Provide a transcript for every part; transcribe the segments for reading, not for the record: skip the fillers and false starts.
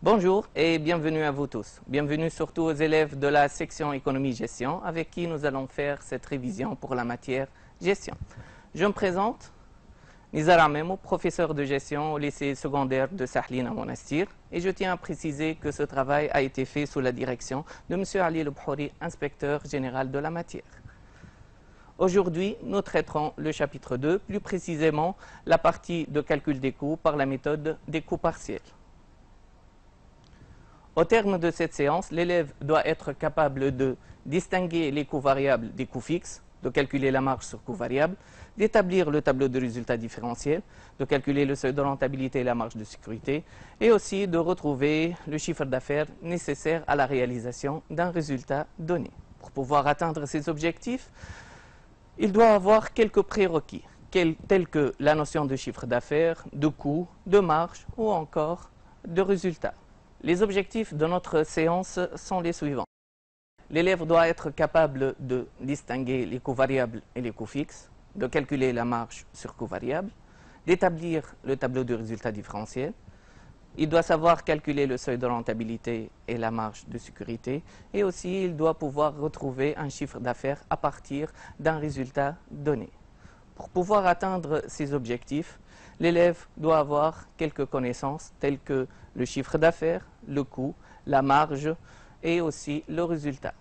Bonjour et bienvenue à vous tous. Bienvenue surtout aux élèves de la section économie-gestion avec qui nous allons faire cette révision pour la matière gestion. Je me présente, Nizar Amemo, professeur de gestion au lycée secondaire de Sahlin à Monastir, et je tiens à préciser que ce travail a été fait sous la direction de M. Ali Lebhouri, inspecteur général de la matière. Aujourd'hui, nous traiterons le chapitre 2, plus précisément la partie de calcul des coûts par la méthode des coûts partiels. Au terme de cette séance, l'élève doit être capable de distinguer les coûts variables des coûts fixes, de calculer la marge sur coûts variables, d'établir le tableau de résultats différentiels, de calculer le seuil de rentabilité et la marge de sécurité, et aussi de retrouver le chiffre d'affaires nécessaire à la réalisation d'un résultat donné. Pour pouvoir atteindre ces objectifs, il doit avoir quelques prérequis, tels que la notion de chiffre d'affaires, de coût, de marge ou encore de résultat. Les objectifs de notre séance sont les suivants. L'élève doit être capable de distinguer les coûts variables et les coûts fixes, de calculer la marge sur coûts variables, d'établir le tableau de résultats différentiel. Il doit savoir calculer le seuil de rentabilité et la marge de sécurité. Et aussi, il doit pouvoir retrouver un chiffre d'affaires à partir d'un résultat donné. Pour pouvoir atteindre ces objectifs, l'élève doit avoir quelques connaissances telles que le chiffre d'affaires, le coût, la marge et aussi le résultat.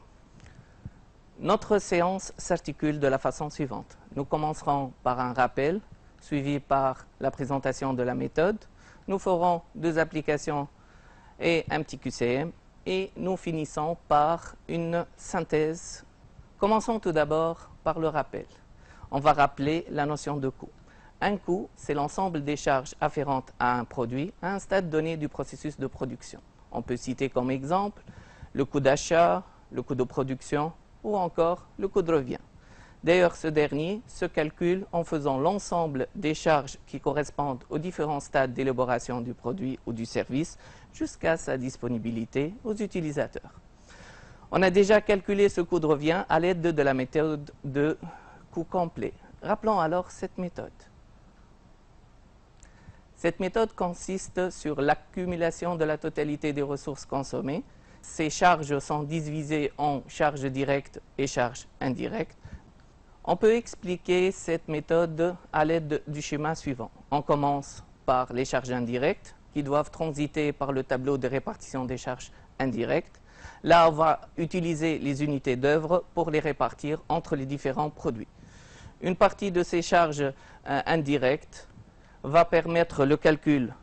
Notre séance s'articule de la façon suivante. Nous commencerons par un rappel, suivi par la présentation de la méthode. Nous ferons 2 applications et un petit QCM et nous finissons par une synthèse. Commençons tout d'abord par le rappel. On va rappeler la notion de coût. Un coût, c'est l'ensemble des charges afférentes à un produit à un stade donné du processus de production. On peut citer comme exemple le coût d'achat, le coût de production ou encore le coût de revient. D'ailleurs, ce dernier se calcule en faisant l'ensemble des charges qui correspondent aux différents stades d'élaboration du produit ou du service jusqu'à sa disponibilité aux utilisateurs. On a déjà calculé ce coût de revient à l'aide de la méthode de coût complet. Rappelons alors cette méthode. Cette méthode consiste sur l'accumulation de la totalité des ressources consommées. Ces charges sont divisées en charges directes et charges indirectes. On peut expliquer cette méthode à l'aide du schéma suivant. On commence par les charges indirectes qui doivent transiter par le tableau de répartition des charges indirectes. Là, on va utiliser les unités d'œuvre pour les répartir entre les différents produits. Une partie de ces charges indirectes va permettre le calcul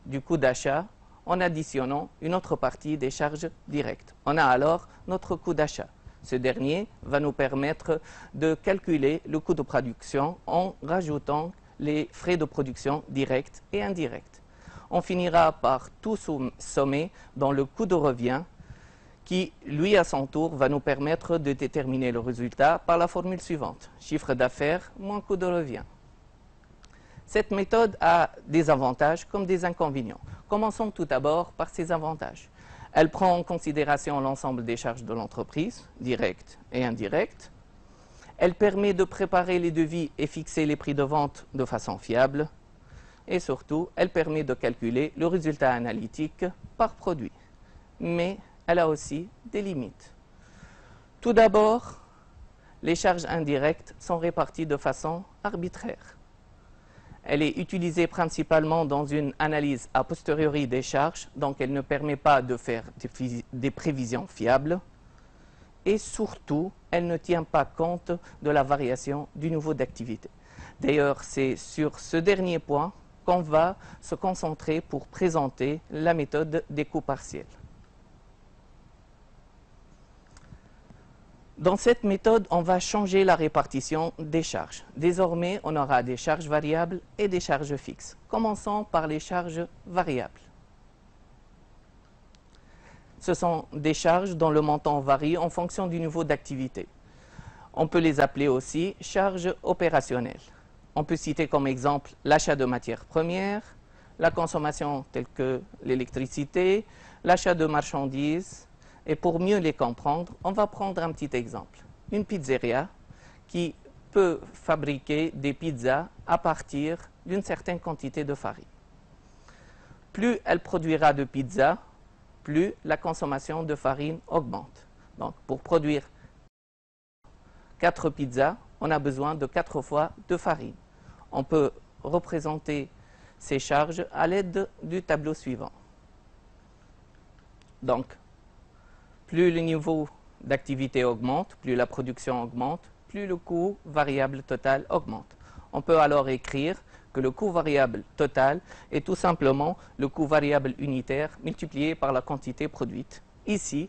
du coût d'achat en additionnant une autre partie des charges directes. On a alors notre coût d'achat. Ce dernier va nous permettre de calculer le coût de production en rajoutant les frais de production directs et indirects. On finira par tout sommer dans le coût de revient qui, lui, à son tour, va nous permettre de déterminer le résultat par la formule suivante. Chiffre d'affaires moins coût de revient. Cette méthode a des avantages comme des inconvénients. Commençons tout d'abord par ses avantages. Elle prend en considération l'ensemble des charges de l'entreprise, directes et indirectes. Elle permet de préparer les devis et fixer les prix de vente de façon fiable. Et surtout, elle permet de calculer le résultat analytique par produit. Mais elle a aussi des limites. Tout d'abord, les charges indirectes sont réparties de façon arbitraire. Elle est utilisée principalement dans une analyse a posteriori des charges, donc elle ne permet pas de faire des prévisions fiables. Et surtout, elle ne tient pas compte de la variation du niveau d'activité. D'ailleurs, c'est sur ce dernier point qu'on va se concentrer pour présenter la méthode des coûts partiels. Dans cette méthode, on va changer la répartition des charges. Désormais, on aura des charges variables et des charges fixes. Commençons par les charges variables. Ce sont des charges dont le montant varie en fonction du niveau d'activité. On peut les appeler aussi charges opérationnelles. On peut citer comme exemple l'achat de matières premières, la consommation telle que l'électricité, l'achat de marchandises. Et pour mieux les comprendre, on va prendre un petit exemple. Une pizzeria qui peut fabriquer des pizzas à partir d'une certaine quantité de farine. plus elle produira de pizza, plus la consommation de farine augmente. Donc, pour produire 4 pizzas, on a besoin de 4 fois de farine. On peut représenter ces charges à l'aide du tableau suivant. Donc, plus le niveau d'activité augmente, plus la production augmente, plus le coût variable total augmente. On peut alors écrire que le coût variable total est tout simplement le coût variable unitaire multiplié par la quantité produite. Ici,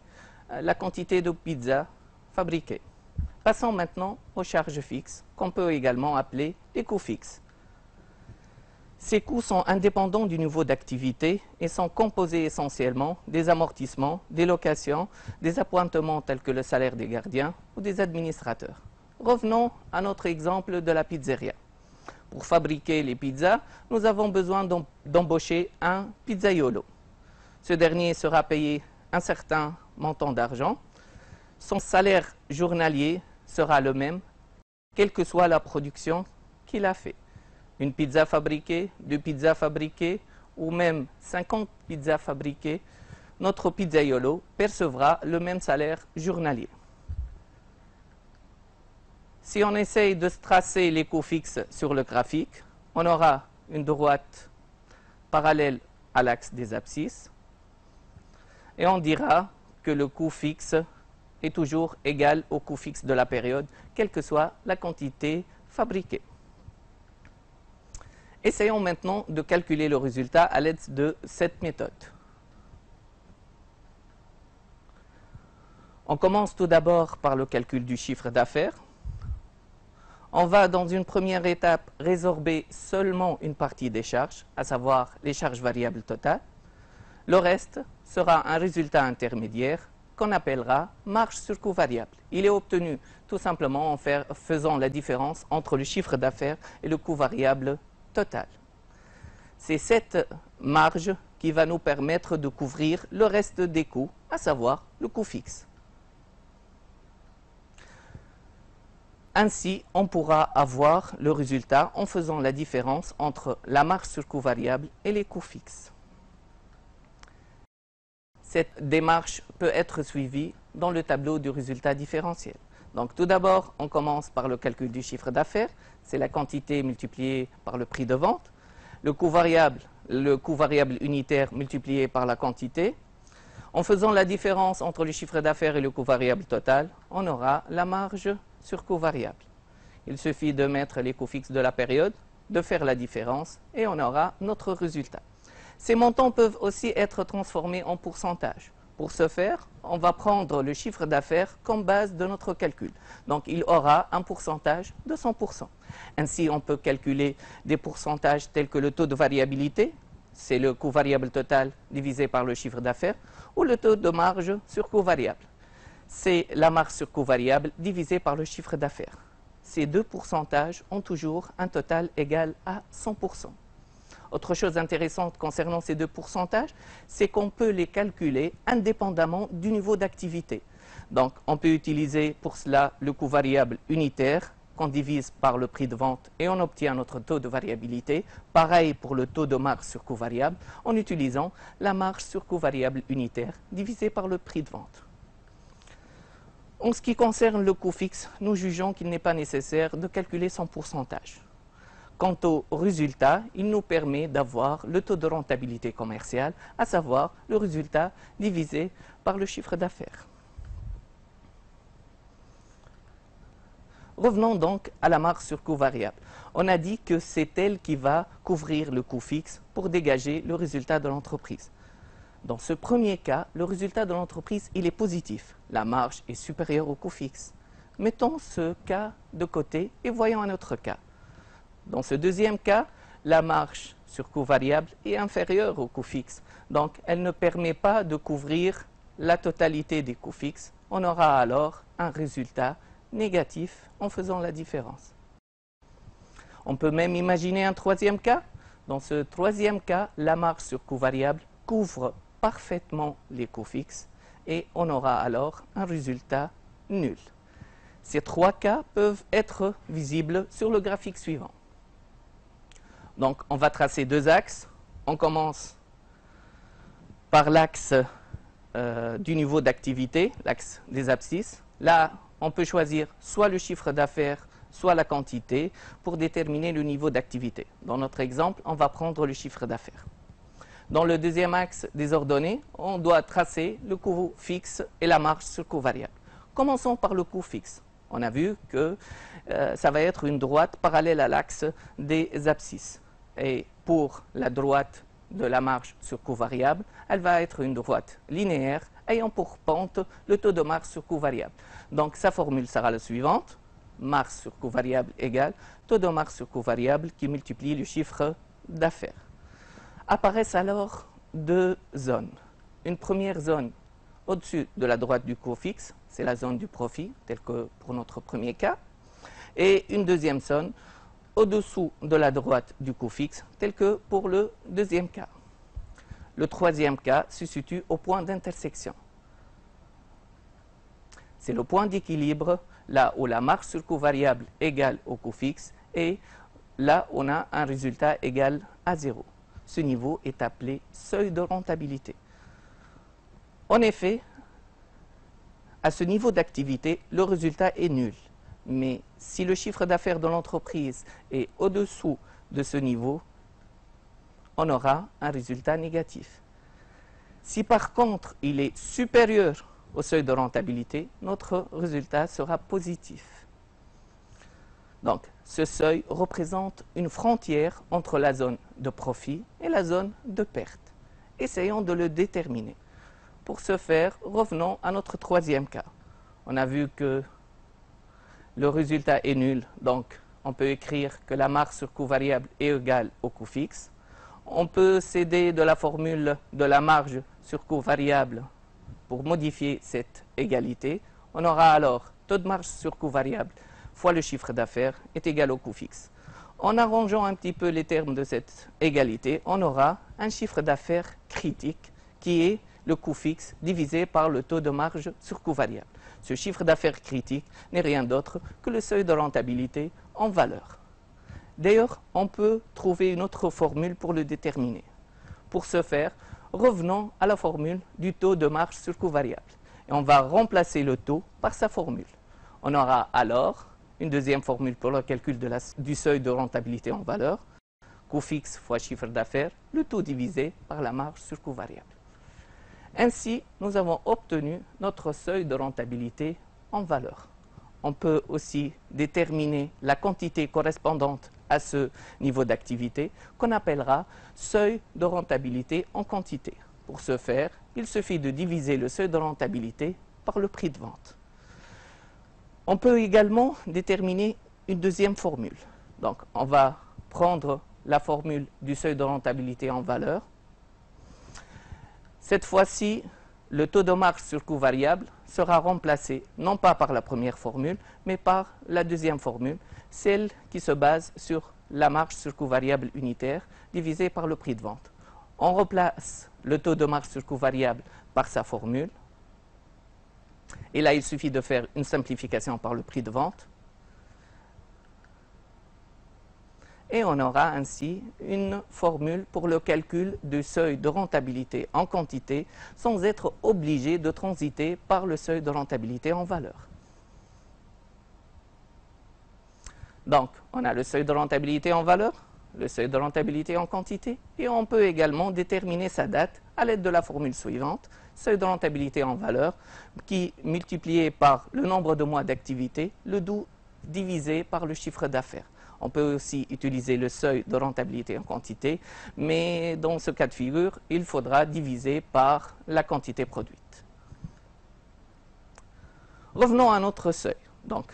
la quantité de pizza fabriquée. Passons maintenant aux charges fixes, qu'on peut également appeler les coûts fixes. Ces coûts sont indépendants du niveau d'activité et sont composés essentiellement des amortissements, des locations, des appointements tels que le salaire des gardiens ou des administrateurs. Revenons à notre exemple de la pizzeria. Pour fabriquer les pizzas, nous avons besoin d'embaucher un pizzaiolo. Ce dernier sera payé un certain montant d'argent. Son salaire journalier sera le même, quelle que soit la production qu'il a fait. Une pizza fabriquée, 2 pizzas fabriquées ou même 50 pizzas fabriquées, notre pizzaiolo percevra le même salaire journalier. Si on essaye de tracer les coûts fixes sur le graphique, on aura une droite parallèle à l'axe des abscisses et on dira que le coût fixe est toujours égal au coût fixe de la période, quelle que soit la quantité fabriquée. Essayons maintenant de calculer le résultat à l'aide de cette méthode. On commence tout d'abord par le calcul du chiffre d'affaires. On va dans une première étape résorber seulement une partie des charges, à savoir les charges variables totales. Le reste sera un résultat intermédiaire qu'on appellera marge sur coût variable. Il est obtenu tout simplement en faisant la différence entre le chiffre d'affaires et le coût variable total. C'est cette marge qui va nous permettre de couvrir le reste des coûts, à savoir le coût fixe. Ainsi, on pourra avoir le résultat en faisant la différence entre la marge sur coût variable et les coûts fixes. Cette démarche peut être suivie dans le tableau du résultat différentiel. Donc tout d'abord, on commence par le calcul du chiffre d'affaires, c'est la quantité multipliée par le prix de vente. Le coût variable unitaire multiplié par la quantité. En faisant la différence entre le chiffre d'affaires et le coût variable total, on aura la marge sur coût variable. Il suffit de mettre les coûts fixes de la période, de faire la différence et on aura notre résultat. Ces montants peuvent aussi être transformés en pourcentage. Pour ce faire, on va prendre le chiffre d'affaires comme base de notre calcul. Donc, il aura un pourcentage de 100%. Ainsi, on peut calculer des pourcentages tels que le taux de variabilité, c'est le coût variable total divisé par le chiffre d'affaires, ou le taux de marge sur coût variable. C'est la marge sur coût variable divisée par le chiffre d'affaires. Ces deux pourcentages ont toujours un total égal à 100%. Autre chose intéressante concernant ces deux pourcentages, c'est qu'on peut les calculer indépendamment du niveau d'activité. Donc, on peut utiliser pour cela le coût variable unitaire qu'on divise par le prix de vente et on obtient notre taux de variabilité. Pareil pour le taux de marge sur coût variable en utilisant la marge sur coût variable unitaire divisée par le prix de vente. En ce qui concerne le coût fixe, nous jugeons qu'il n'est pas nécessaire de calculer son pourcentage. Quant au résultat, il nous permet d'avoir le taux de rentabilité commerciale, à savoir le résultat divisé par le chiffre d'affaires. Revenons donc à la marge sur coût variable. On a dit que c'est elle qui va couvrir le coût fixe pour dégager le résultat de l'entreprise. Dans ce premier cas, le résultat de l'entreprise, il est positif. La marge est supérieure au coût fixe. Mettons ce cas de côté et voyons un autre cas. Dans ce deuxième cas, la marge sur coût variable est inférieure au coût fixe. Donc, elle ne permet pas de couvrir la totalité des coûts fixes. On aura alors un résultat négatif en faisant la différence. On peut même imaginer un troisième cas. Dans ce troisième cas, la marge sur coût variable couvre parfaitement les coûts fixes et on aura alors un résultat nul. Ces trois cas peuvent être visibles sur le graphique suivant. Donc, on va tracer deux axes. On commence par l'axe du niveau d'activité, l'axe des abscisses. Là, on peut choisir soit le chiffre d'affaires, soit la quantité pour déterminer le niveau d'activité. Dans notre exemple, on va prendre le chiffre d'affaires. Dans le deuxième axe des ordonnées, on doit tracer le coût fixe et la marge sur coût variable. Commençons par le coût fixe. On a vu que ça va être une droite parallèle à l'axe des abscisses. Et pour la droite de la marge sur coût variable, elle va être une droite linéaire ayant pour pente le taux de marge sur coût variable. Donc sa formule sera la suivante. Marge sur coût variable égale taux de marge sur coût variable qui multiplie le chiffre d'affaires. Apparaissent alors deux zones. Une première zone au-dessus de la droite du coût fixe, c'est la zone du profit, tel que pour notre premier cas, et une deuxième zone au-dessous de la droite du coût fixe, tel que pour le deuxième cas. Le troisième cas se situe au point d'intersection. C'est le point d'équilibre, là où la marge sur coût variable égale au coût fixe et là on a un résultat égal à 0. Ce niveau est appelé seuil de rentabilité. En effet, à ce niveau d'activité, le résultat est nul. Mais si le chiffre d'affaires de l'entreprise est au-dessous de ce niveau, on aura un résultat négatif. Si par contre il est supérieur au seuil de rentabilité, notre résultat sera positif. Donc, ce seuil représente une frontière entre la zone de profit et la zone de perte. Essayons de le déterminer. Pour ce faire, revenons à notre troisième cas. On a vu que le résultat est nul, donc on peut écrire que la marge sur coût variable est égale au coût fixe. On peut s'aider de la formule de la marge sur coût variable pour modifier cette égalité. On aura alors taux de marge sur coût variable fois le chiffre d'affaires est égal au coût fixe. En arrangeant un petit peu les termes de cette égalité, on aura un chiffre d'affaires critique qui est le coût fixe divisé par le taux de marge sur coût variable. Ce chiffre d'affaires critique n'est rien d'autre que le seuil de rentabilité en valeur. D'ailleurs, on peut trouver une autre formule pour le déterminer. Pour ce faire, revenons à la formule du taux de marge sur coût variable. Et on va remplacer le taux par sa formule. On aura alors une deuxième formule pour le calcul du seuil de rentabilité en valeur. Coût fixe fois chiffre d'affaires, le taux divisé par la marge sur coût variable. Ainsi, nous avons obtenu notre seuil de rentabilité en valeur. On peut aussi déterminer la quantité correspondante à ce niveau d'activité qu'on appellera seuil de rentabilité en quantité. Pour ce faire, il suffit de diviser le seuil de rentabilité par le prix de vente. On peut également déterminer une deuxième formule. Donc, on va prendre la formule du seuil de rentabilité en valeur. Cette fois-ci, le taux de marge sur coût variable sera remplacé non pas par la première formule, mais par la deuxième formule, celle qui se base sur la marge sur coût variable unitaire divisée par le prix de vente. On remplace le taux de marge sur coût variable par sa formule. Et là, il suffit de faire une simplification par le prix de vente. Et on aura ainsi une formule pour le calcul du seuil de rentabilité en quantité sans être obligé de transiter par le seuil de rentabilité en valeur. Donc, on a le seuil de rentabilité en valeur, le seuil de rentabilité en quantité, et on peut également déterminer sa date à l'aide de la formule suivante, seuil de rentabilité en valeur, qui multiplié par le nombre de mois d'activité, le tout divisé par le chiffre d'affaires. On peut aussi utiliser le seuil de rentabilité en quantité, mais dans ce cas de figure, il faudra diviser par la quantité produite. Revenons à notre seuil. Donc,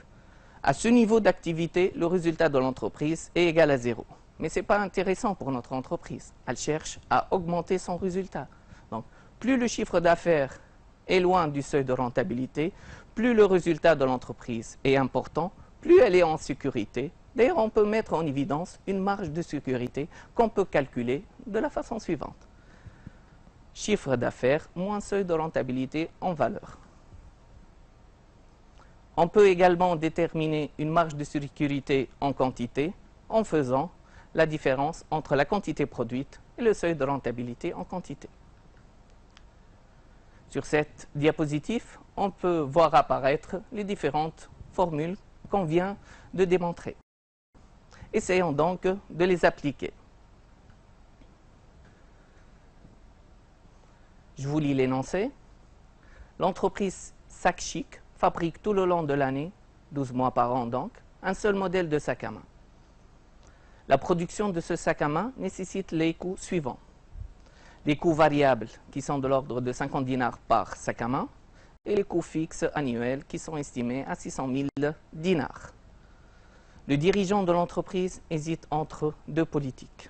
à ce niveau d'activité, le résultat de l'entreprise est égal à 0. Mais ce n'est pas intéressant pour notre entreprise. Elle cherche à augmenter son résultat. Donc, plus le chiffre d'affaires est loin du seuil de rentabilité, plus le résultat de l'entreprise est important, plus elle est en sécurité. D'ailleurs, on peut mettre en évidence une marge de sécurité qu'on peut calculer de la façon suivante. Chiffre d'affaires moins seuil de rentabilité en valeur. On peut également déterminer une marge de sécurité en quantité en faisant la différence entre la quantité produite et le seuil de rentabilité en quantité. Sur cette diapositive, on peut voir apparaître les différentes formules qu'on vient de démontrer. Essayons donc de les appliquer. Je vous lis l'énoncé. L'entreprise Sac Chic fabrique tout le long de l'année, 12 mois par an donc, un seul modèle de sac à main. La production de ce sac à main nécessite les coûts suivants. Les coûts variables qui sont de l'ordre de 50 dinars par sac à main et les coûts fixes annuels qui sont estimés à 600 000 dinars. Le dirigeant de l'entreprise hésite entre deux politiques.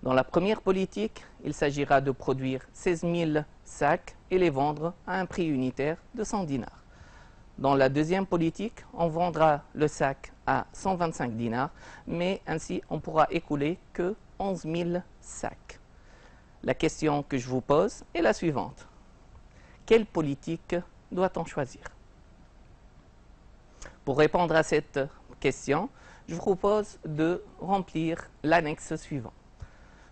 Dans la première politique, il s'agira de produire 16 000 sacs et les vendre à un prix unitaire de 100 dinars. Dans la deuxième politique, on vendra le sac à 125 dinars, mais ainsi on pourra écouler que 11 000 sacs. La question que je vous pose est la suivante. Quelle politique doit-on choisir? Pour répondre à cette question, je vous propose de remplir l'annexe suivante.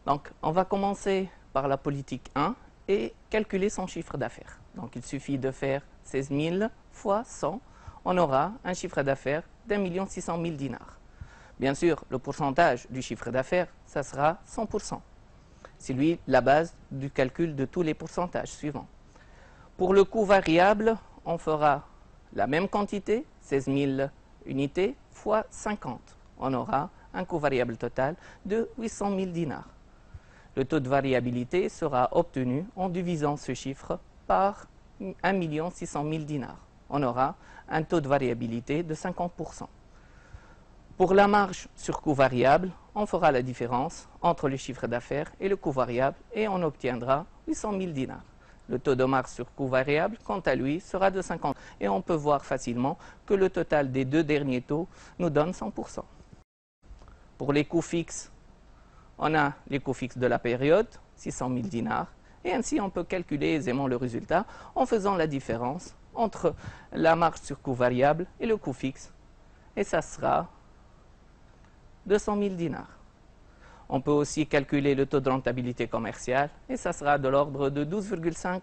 Donc, on va commencer par la politique 1 et calculer son chiffre d'affaires. Donc, il suffit de faire 16 000 fois 100. On aura un chiffre d'affaires d'1 600 000 dinars. Bien sûr, le pourcentage du chiffre d'affaires, ça sera 100%. C'est lui la base du calcul de tous les pourcentages suivants. Pour le coût variable, on fera la même quantité, 16 000 unités, fois 50. On aura un coût variable total de 800 000 dinars. Le taux de variabilité sera obtenu en divisant ce chiffre par 1 600 000 dinars. On aura un taux de variabilité de 50%. Pour la marge sur coût variable, on fera la différence entre le chiffre d'affaires et le coût variable et on obtiendra 800 000 dinars. Le taux de marge sur coût variable, quant à lui, sera de 50%. Et on peut voir facilement que le total des deux derniers taux nous donne 100%. Pour les coûts fixes, on a les coûts fixes de la période, 600 000 dinars. Et ainsi, on peut calculer aisément le résultat en faisant la différence entre la marge sur coût variable et le coût fixe. Et ça sera 200 000 dinars. On peut aussi calculer le taux de rentabilité commerciale et ça sera de l'ordre de 12,5%.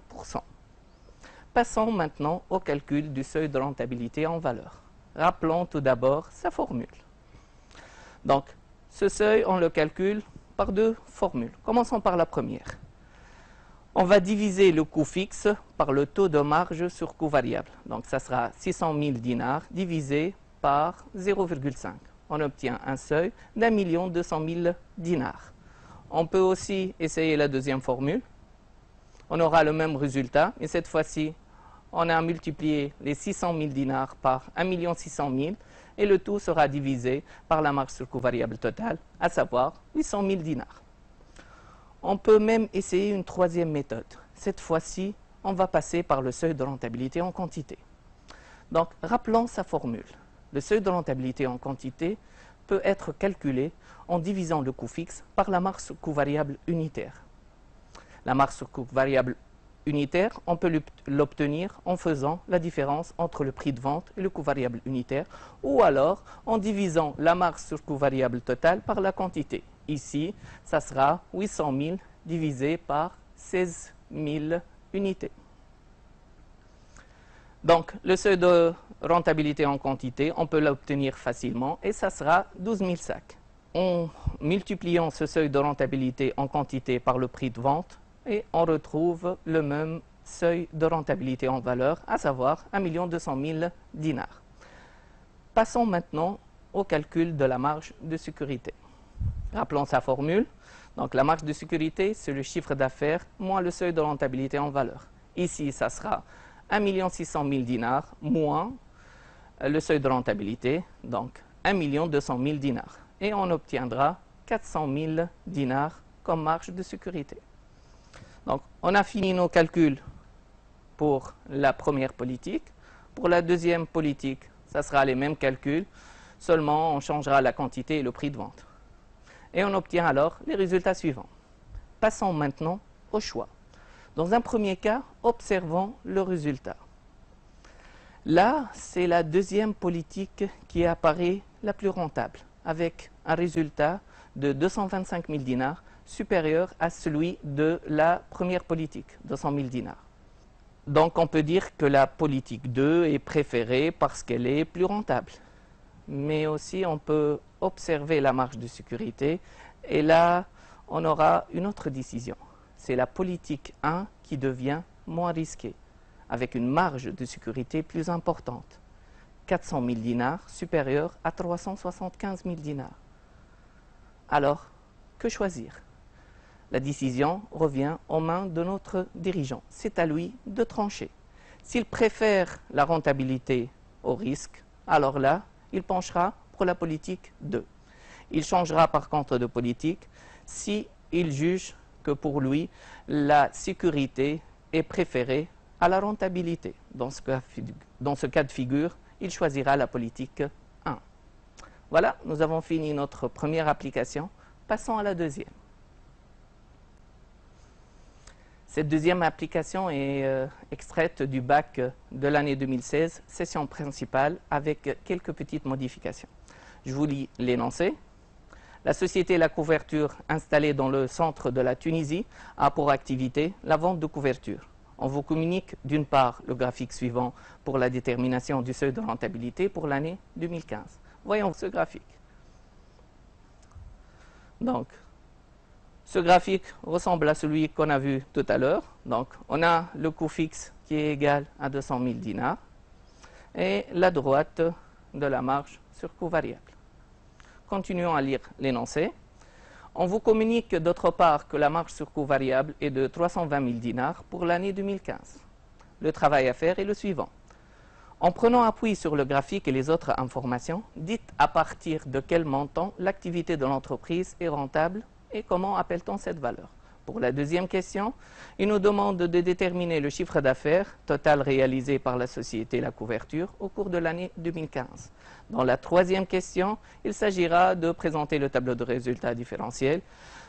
Passons maintenant au calcul du seuil de rentabilité en valeur. Rappelons tout d'abord sa formule. Donc, ce seuil, on le calcule par deux formules. Commençons par la première. On va diviser le coût fixe par le taux de marge sur coût variable. Donc, ça sera 600 000 dinars divisé par 0,5. On obtient un seuil d'1 200 000 dinars. On peut aussi essayer la deuxième formule. On aura le même résultat, mais cette fois-ci, on a multiplié les 600 000 dinars par 1 600 000 et le tout sera divisé par la marge sur coût variable totale, à savoir 800 000 dinars. On peut même essayer une troisième méthode. Cette fois-ci, on va passer par le seuil de rentabilité en quantité. Donc, rappelons sa formule. Le seuil de rentabilité en quantité peut être calculé en divisant le coût fixe par la marge sur coût variable unitaire. La marge sur coût variable unitaire, on peut l'obtenir en faisant la différence entre le prix de vente et le coût variable unitaire, ou alors en divisant la marge sur coût variable totale par la quantité. Ici, ça sera 800 000 divisé par 16 000 unités. Donc, le seuil de rentabilité en quantité, on peut l'obtenir facilement et ça sera 12 000 sacs. En multipliant ce seuil de rentabilité en quantité par le prix de vente, et on retrouve le même seuil de rentabilité en valeur, à savoir 1 200 000 dinars. Passons maintenant au calcul de la marge de sécurité. Rappelons sa formule. Donc, la marge de sécurité, c'est le chiffre d'affaires moins le seuil de rentabilité en valeur. Ici, ça sera 1 600 000 dinars moins le seuil de rentabilité, donc 1 200 000 dinars. Et on obtiendra 400 000 dinars comme marge de sécurité. Donc, on a fini nos calculs pour la première politique. Pour la deuxième politique, ça sera les mêmes calculs, seulement on changera la quantité et le prix de vente. Et on obtient alors les résultats suivants. Passons maintenant au choix. Dans un premier cas, observons le résultat. Là, c'est la deuxième politique qui apparaît la plus rentable, avec un résultat de 225 000 dinars supérieur à celui de la première politique, 200 000 dinars. Donc on peut dire que la politique 2 est préférée parce qu'elle est plus rentable. Mais aussi on peut observer la marge de sécurité et là on aura une autre décision. C'est la politique 1 qui devient moins risquée, avec une marge de sécurité plus importante. 400 000 dinars supérieure à 375 000 dinars. Alors, que choisir? La décision revient aux mains de notre dirigeant. C'est à lui de trancher. S'il préfère la rentabilité au risque, alors là, il penchera pour la politique 2. Il changera par contre de politique si il juge que pour lui, la sécurité est préférée à la rentabilité. Dans ce cas de figure, il choisira la politique 1. Voilà, nous avons fini notre première application. Passons à la deuxième. Cette deuxième application est extraite du bac de l'année 2016, session principale, avec quelques petites modifications. Je vous lis l'énoncé. La société La Couverture, installée dans le centre de la Tunisie, a pour activité la vente de couvertures. On vous communique d'une part le graphique suivant pour la détermination du seuil de rentabilité pour l'année 2015. Voyons ce graphique. Donc, ce graphique ressemble à celui qu'on a vu tout à l'heure. Donc, on a le coût fixe qui est égal à 200 000 dinars et la droite de la marge sur coût variable. Continuons à lire l'énoncé. On vous communique d'autre part que la marge sur coût variable est de 320 000 dinars pour l'année 2015. Le travail à faire est le suivant. En prenant appui sur le graphique et les autres informations, dites à partir de quel montant l'activité de l'entreprise est rentable et comment appelle-t-on cette valeur. Pour la deuxième question, il nous demande de déterminer le chiffre d'affaires total réalisé par la société La Couverture au cours de l'année 2015. Dans la troisième question, il s'agira de présenter le tableau de résultats différentiel.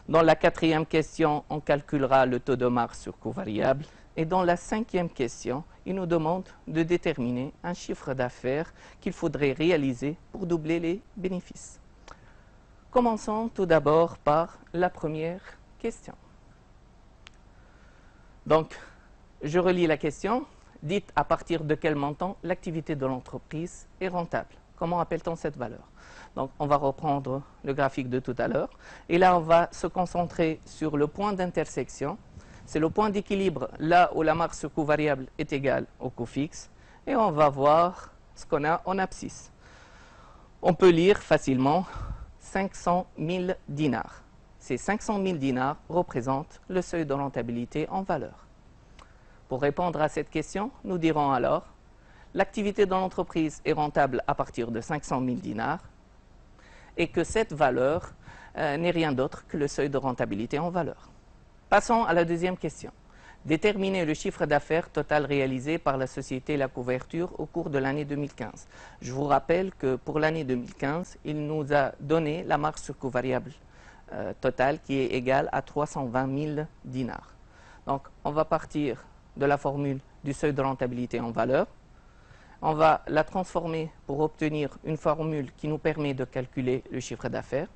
Dans la quatrième question, on calculera le taux de marge sur coût variable. Et dans la cinquième question, il nous demande de déterminer un chiffre d'affaires qu'il faudrait réaliser pour doubler les bénéfices. Commençons tout d'abord par la première question. Donc, je relis la question. Dites à partir de quel montant l'activité de l'entreprise est rentable. Comment appelle-t-on cette valeur? Donc, on va reprendre le graphique de tout à l'heure. Et là, on va se concentrer sur le point d'intersection. C'est le point d'équilibre là où la marge sur coût variable est égale au coût fixe. Et on va voir ce qu'on a en abscisse. On peut lire facilement 500 000 dinars. Ces 500 000 dinars représentent le seuil de rentabilité en valeur. Pour répondre à cette question, nous dirons alors l'activité de l'entreprise est rentable à partir de 500 000 dinars et que cette valeur n'est rien d'autre que le seuil de rentabilité en valeur. Passons à la deuxième question. Déterminer le chiffre d'affaires total réalisé par la société La Couverture au cours de l'année 2015. Je vous rappelle que pour l'année 2015, il nous a donné la marge sur coût variable totale qui est égale à 320 000 dinars. Donc, on va partir de la formule du seuil de rentabilité en valeur. On va la transformer pour obtenir une formule qui nous permet de calculer le chiffre d'affaires.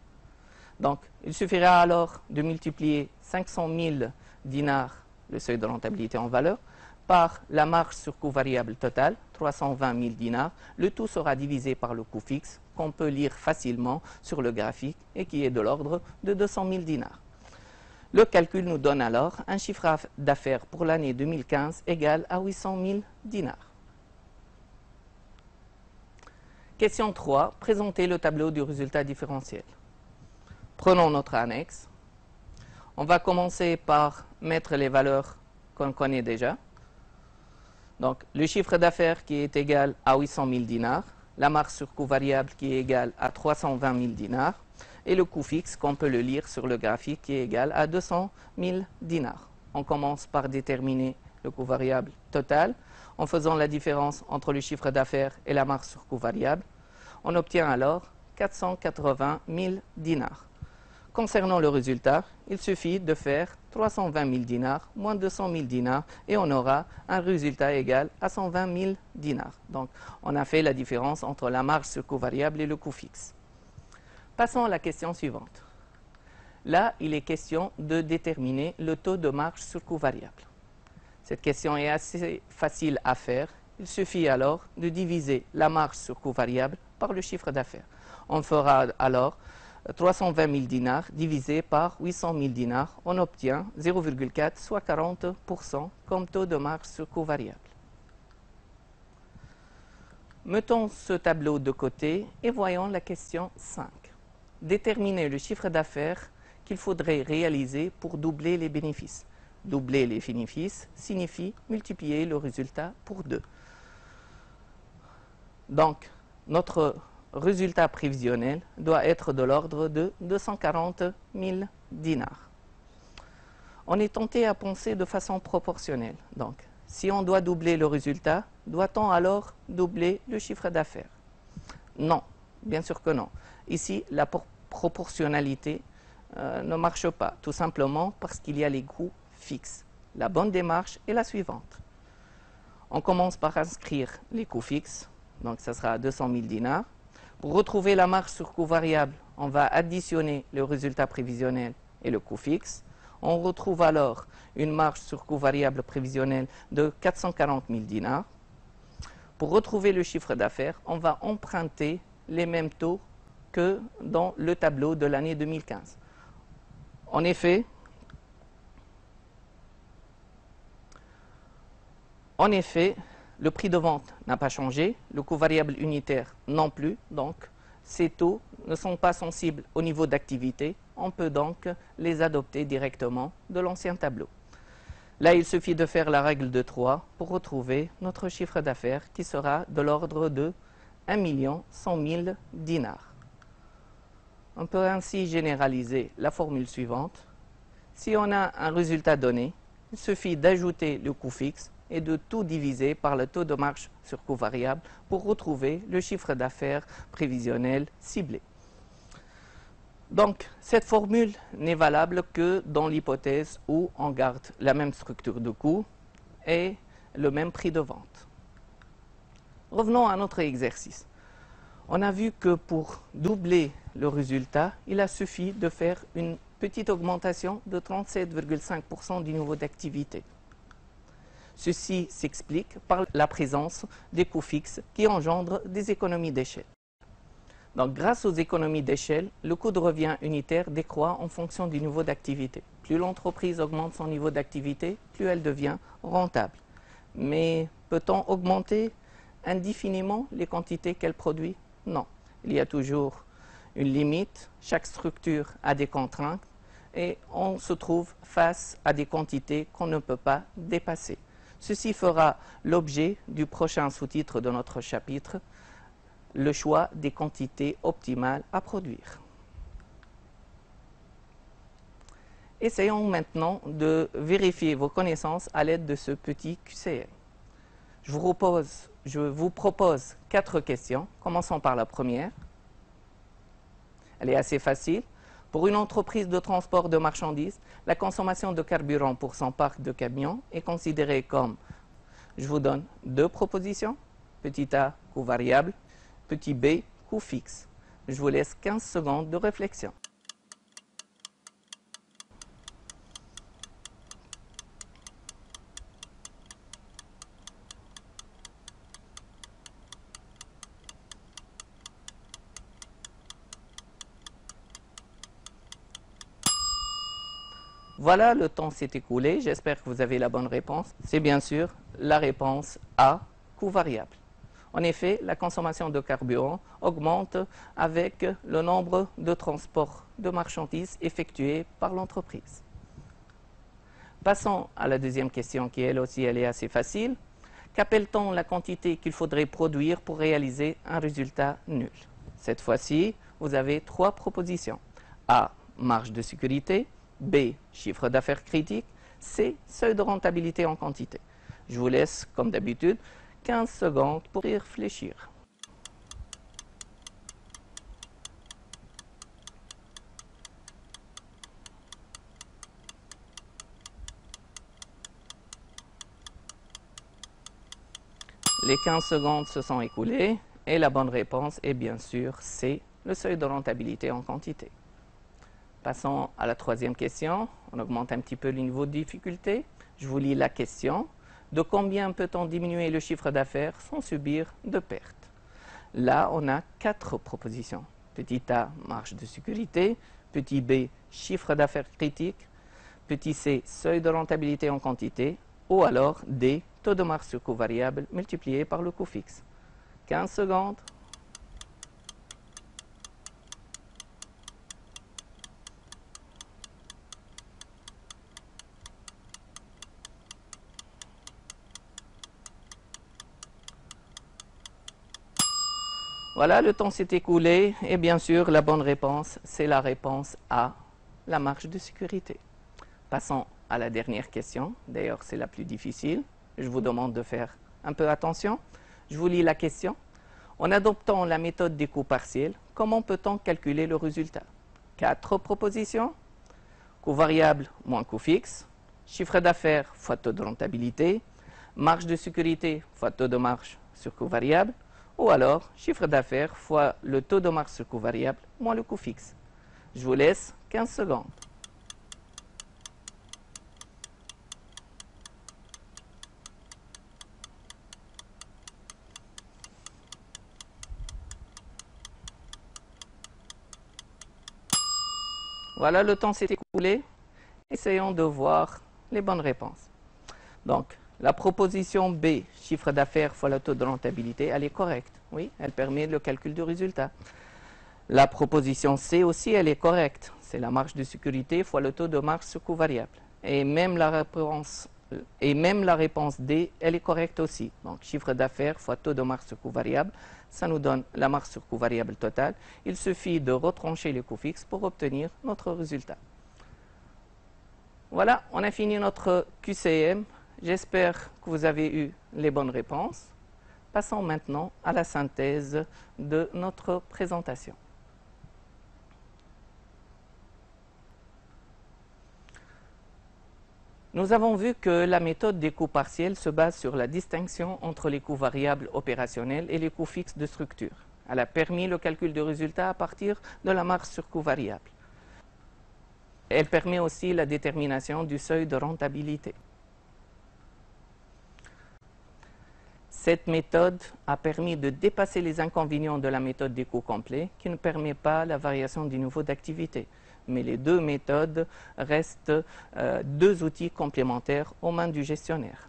Donc, il suffira alors de multiplier 500 000 dinars, le seuil de rentabilité en valeur, par la marge sur coût variable totale, 320 000 dinars. Le tout sera divisé par le coût fixe, qu'on peut lire facilement sur le graphique et qui est de l'ordre de 200 000 dinars. Le calcul nous donne alors un chiffre d'affaires pour l'année 2015 égal à 800 000 dinars. Question 3. Présenter le tableau du résultat différentiel. Prenons notre annexe. On va commencer par mettre les valeurs qu'on connaît déjà. Donc, le chiffre d'affaires qui est égal à 800 000 dinars, la marge sur coût variable qui est égale à 320 000 dinars, et le coût fixe qu'on peut le lire sur le graphique qui est égal à 200 000 dinars. On commence par déterminer le coût variable total en faisant la différence entre le chiffre d'affaires et la marge sur coût variable. On obtient alors 480 000 dinars. Concernant le résultat, il suffit de faire 320 000 dinars moins 200 000 dinars et on aura un résultat égal à 120 000 dinars. Donc, on a fait la différence entre la marge sur coût variable et le coût fixe. Passons à la question suivante. Là, il est question de déterminer le taux de marge sur coût variable. Cette question est assez facile à faire. Il suffit alors de diviser la marge sur coût variable par le chiffre d'affaires. On fera alors 320 000 dinars divisé par 800 000 dinars. On obtient 0,4, soit 40% comme taux de marge sur coût variable. Mettons ce tableau de côté et voyons la question 5. Déterminer le chiffre d'affaires qu'il faudrait réaliser pour doubler les bénéfices. Doubler les bénéfices signifie multiplier le résultat pour 2. Donc, notre résultat prévisionnel doit être de l'ordre de 240 000 dinars. On est tenté à penser de façon proportionnelle. Donc, si on doit doubler le résultat, doit-on alors doubler le chiffre d'affaires? Non, bien sûr que non. Ici, la proportionnalité ne marche pas, tout simplement parce qu'il y a les coûts fixes. La bonne démarche est la suivante. On commence par inscrire les coûts fixes, donc ça sera 200 000 dinars. Pour retrouver la marge sur coût variable, on va additionner le résultat prévisionnel et le coût fixe. On retrouve alors une marge sur coût variable prévisionnelle de 440 000 dinars. Pour retrouver le chiffre d'affaires, on va emprunter les mêmes taux que dans le tableau de l'année 2015. En effet, le prix de vente n'a pas changé, le coût variable unitaire non plus, donc ces taux ne sont pas sensibles au niveau d'activité. On peut donc les adopter directement de l'ancien tableau. Là, il suffit de faire la règle de 3 pour retrouver notre chiffre d'affaires qui sera de l'ordre de 1 100 000 dinars. On peut ainsi généraliser la formule suivante. Si on a un résultat donné, il suffit d'ajouter le coût fixe et de tout diviser par le taux de marge sur coût variable pour retrouver le chiffre d'affaires prévisionnel ciblé. Donc, cette formule n'est valable que dans l'hypothèse où on garde la même structure de coût et le même prix de vente. Revenons à notre exercice. On a vu que pour doubler le résultat, il a suffi de faire une petite augmentation de 37,5% du niveau d'activité. Ceci s'explique par la présence des coûts fixes qui engendrent des économies d'échelle. Donc, grâce aux économies d'échelle, le coût de revient unitaire décroît en fonction du niveau d'activité. Plus l'entreprise augmente son niveau d'activité, plus elle devient rentable. Mais peut-on augmenter indéfiniment les quantités qu'elle produit? Non. Il y a toujours une limite. Chaque structure a des contraintes et on se trouve face à des quantités qu'on ne peut pas dépasser. Ceci fera l'objet du prochain sous-titre de notre chapitre, le choix des quantités optimales à produire. Essayons maintenant de vérifier vos connaissances à l'aide de ce petit QCM. Je vous propose 4 questions. Commençons par la première. Elle est assez facile. Pour une entreprise de transport de marchandises, la consommation de carburant pour son parc de camions est considérée comme, je vous donne 2 propositions. Petit a, coût variable. Petit b, coût fixe. Je vous laisse 15 secondes de réflexion. Voilà, le temps s'est écoulé. J'espère que vous avez la bonne réponse. C'est bien sûr la réponse A, coût variable. En effet, la consommation de carburant augmente avec le nombre de transports de marchandises effectués par l'entreprise. Passons à la deuxième question qui, elle aussi, elle est assez facile. Qu'appelle-t-on la quantité qu'il faudrait produire pour réaliser un résultat nul? Cette fois-ci, vous avez 3 propositions. A, marge de sécurité. B, chiffre d'affaires critique. C, seuil de rentabilité en quantité. Je vous laisse, comme d'habitude, 15 secondes pour y réfléchir. Les 15 secondes se sont écoulées et la bonne réponse est bien sûr C, le seuil de rentabilité en quantité. Passons à la troisième question. On augmente un petit peu le niveau de difficulté. Je vous lis la question. De combien peut-on diminuer le chiffre d'affaires sans subir de pertes? Là, on a 4 propositions. Petit a, marge de sécurité. Petit b, chiffre d'affaires critique. Petit c, seuil de rentabilité en quantité. Ou alors d, taux de marge sur coût variable multiplié par le coût fixe. 15 secondes. Voilà, le temps s'est écoulé et bien sûr, la bonne réponse, c'est la réponse A, la marge de sécurité. Passons à la dernière question. D'ailleurs, c'est la plus difficile. Je vous demande de faire un peu attention. Je vous lis la question. En adoptant la méthode des coûts partiels, comment peut-on calculer le résultat? 4 propositions. Coût variable moins coût fixe. Chiffre d'affaires fois taux de rentabilité. Marge de sécurité fois taux de marge sur coût variable. Ou alors, chiffre d'affaires fois le taux de marge sur coût variable moins le coût fixe. Je vous laisse 15 secondes. Voilà, le temps s'est écoulé. Essayons de voir les bonnes réponses. Donc, la proposition B, chiffre d'affaires fois le taux de rentabilité, elle est correcte. Oui, elle permet le calcul du résultat. La proposition C aussi, elle est correcte. C'est la marge de sécurité fois le taux de marge sur coût variable. Et même la réponse D, elle est correcte aussi. Donc, chiffre d'affaires fois taux de marge sur coût variable, ça nous donne la marge sur coût variable totale. Il suffit de retrancher les coûts fixes pour obtenir notre résultat. Voilà, on a fini notre QCM. J'espère que vous avez eu les bonnes réponses. Passons maintenant à la synthèse de notre présentation. Nous avons vu que la méthode des coûts partiels se base sur la distinction entre les coûts variables opérationnels et les coûts fixes de structure. Elle a permis le calcul de résultats à partir de la marge sur coût variable. Elle permet aussi la détermination du seuil de rentabilité. Cette méthode a permis de dépasser les inconvénients de la méthode des coûts complets qui ne permet pas la variation du niveau d'activité. Mais les deux méthodes restent deux outils complémentaires aux mains du gestionnaire.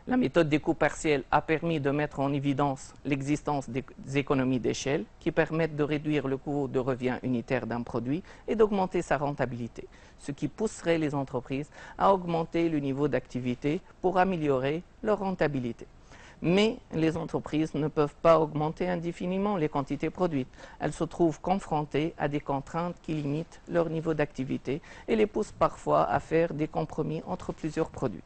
La méthode des coûts partiels a permis de mettre en évidence l'existence des économies d'échelle qui permettent de réduire le coût de revient unitaire d'un produit et d'augmenter sa rentabilité, ce qui pousserait les entreprises à augmenter le niveau d'activité pour améliorer leur rentabilité. Mais les entreprises ne peuvent pas augmenter indéfiniment les quantités produites. Elles se trouvent confrontées à des contraintes qui limitent leur niveau d'activité et les poussent parfois à faire des compromis entre plusieurs produits.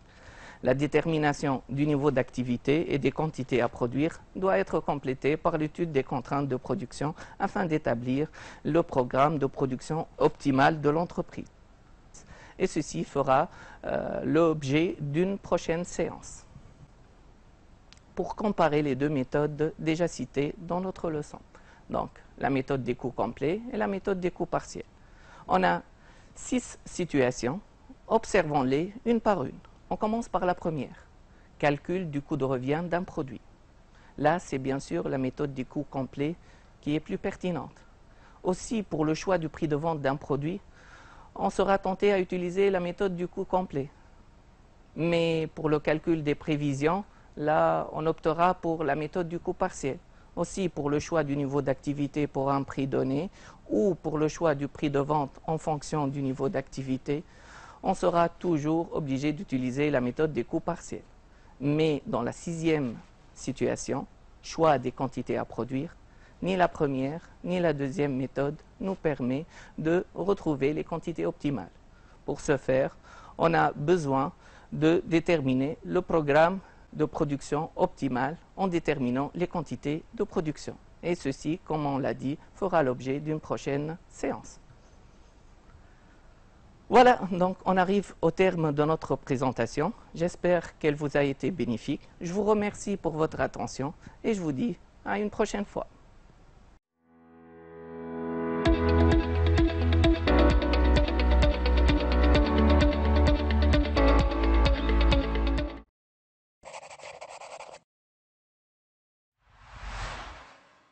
La détermination du niveau d'activité et des quantités à produire doit être complétée par l'étude des contraintes de production afin d'établir le programme de production optimal de l'entreprise. Et ceci fera l'objet d'une prochaine séance pour comparer les deux méthodes déjà citées dans notre leçon. Donc, la méthode des coûts complets et la méthode des coûts partiels. On a 6 situations. Observons-les une par une. On commence par la première. Calcul du coût de revient d'un produit. Là, c'est bien sûr la méthode des coûts complets qui est plus pertinente. Aussi, pour le choix du prix de vente d'un produit, on sera tenté à utiliser la méthode du coût complet. Mais pour le calcul des prévisions, là, on optera pour la méthode du coût partiel. Aussi, pour le choix du niveau d'activité pour un prix donné ou pour le choix du prix de vente en fonction du niveau d'activité, on sera toujours obligé d'utiliser la méthode des coûts partiels. Mais dans la 6e situation, choix des quantités à produire, ni la première ni la 2e méthode nous permet de retrouver les quantités optimales. Pour ce faire, on a besoin de déterminer le programme de production optimale en déterminant les quantités de production. Et ceci, comme on l'a dit, fera l'objet d'une prochaine séance. Voilà, donc on arrive au terme de notre présentation. J'espère qu'elle vous a été bénéfique. Je vous remercie pour votre attention et je vous dis à une prochaine fois.